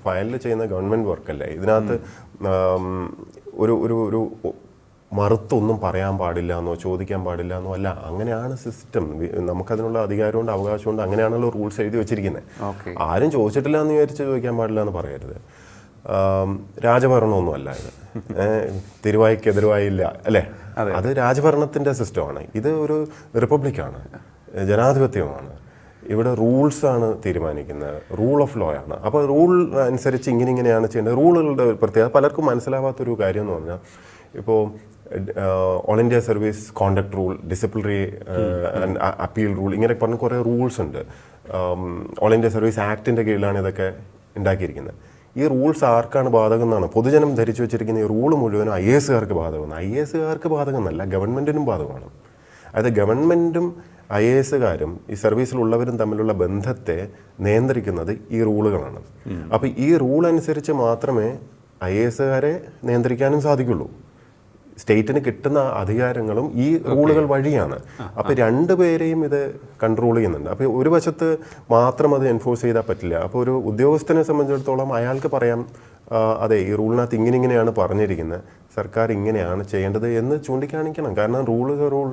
ഫയലിൽ ചെയ്യുന്ന ഗവൺമെൻറ് വർക്കല്ലേ, ഇതിനകത്ത് ഒരു ഒരു ഒരു മറുത്തൊന്നും പറയാൻ പാടില്ല എന്നോ ചോദിക്കാൻ പാടില്ല എന്നോ അല്ല. അങ്ങനെയാണ് സിസ്റ്റം. നമുക്കതിനുള്ള അധികാരമുണ്ട്, അവകാശമുണ്ട്. അങ്ങനെയാണല്ലോ റൂൾസ് എഴുതി വെച്ചിരിക്കുന്നത്. ആരും ചോദിച്ചിട്ടില്ല എന്ന് വിചാരിച്ച് ചോദിക്കാൻ പാടില്ല എന്ന് പറയരുത്. രാജഭരണമൊന്നും അല്ല ഇത്. തിരുവായിക്കെതിരുവായില്ല അല്ലേ? അത് രാജഭരണത്തിൻ്റെ സിസ്റ്റമാണ്. ഇത് ഒരു റിപ്പബ്ലിക്കാണ്, ജനാധിപത്യമാണ്. ഇവിടെ റൂൾസാണ് തീരുമാനിക്കുന്നത്, റൂൾ ഓഫ് ലോ ആണ്. അപ്പോൾ റൂൾ അനുസരിച്ച് ഇങ്ങനെയാണ് ചെയ്യേണ്ടത്. റൂളുകളുടെ പ്രത്യേകത പലർക്കും മനസ്സിലാവാത്തൊരു കാര്യം എന്ന് പറഞ്ഞാൽ, ഇപ്പോൾ all India service conduct rule, disciplinary appeal rule, ഇങ്ങനെ പറഞ്ഞ കുറേ റൂൾസ് ഉണ്ട്. ഓൾ ഇന്ത്യ സർവീസ് ആക്ടിൻ്റെ കീഴിലാണ് ഇതൊക്കെ ഉണ്ടാക്കിയിരിക്കുന്നത്. ഈ റൂൾസ് ആർക്കാണ് ബാധകം എന്നാണ് പൊതുജനം ധരിച്ചു വെച്ചിരിക്കുന്ന. ഈ റൂൾ മുഴുവനും IAS-കാർക്ക് ബാധകമാണ്. IAS-കാർക്ക് ബാധകമെന്നല്ല, ഗവൺമെൻറ്റിനും ബാധകമാണ്. അതായത് ഗവൺമെൻറ്റും IAS-കാരും ഈ സർവീസിലുള്ളവരും തമ്മിലുള്ള ബന്ധത്തെ നിയന്ത്രിക്കുന്നത് ഈ റൂളുകളാണ്. അപ്പോൾ ഈ റൂൾ അനുസരിച്ച് മാത്രമേ IAS-കാരെ നിയന്ത്രിക്കാനും സാധിക്കുള്ളൂ. സ്റ്റേറ്റിന് കിട്ടുന്ന അധികാരങ്ങളും ഈ റൂളുകൾ വഴിയാണ്. അപ്പോൾ രണ്ടുപേരെയും ഇത് കൺട്രോൾ ചെയ്യുന്നുണ്ട്. അപ്പോൾ ഒരു വശത്ത് മാത്രം അത് എൻഫോഴ്സ് ചെയ്താൽ പറ്റില്ല. അപ്പോൾ ഒരു ഉദ്യോഗസ്ഥനെ സംബന്ധിച്ചിടത്തോളം അയാൾക്ക് പറയാം, അതെ ഈ റൂളിനകത്ത് ഇങ്ങനെയാണ് പറഞ്ഞിരിക്കുന്നത്, സർക്കാർ ഇങ്ങനെയാണ് ചെയ്യേണ്ടത് എന്ന് ചൂണ്ടിക്കാണിക്കണം. കാരണം റൂൾ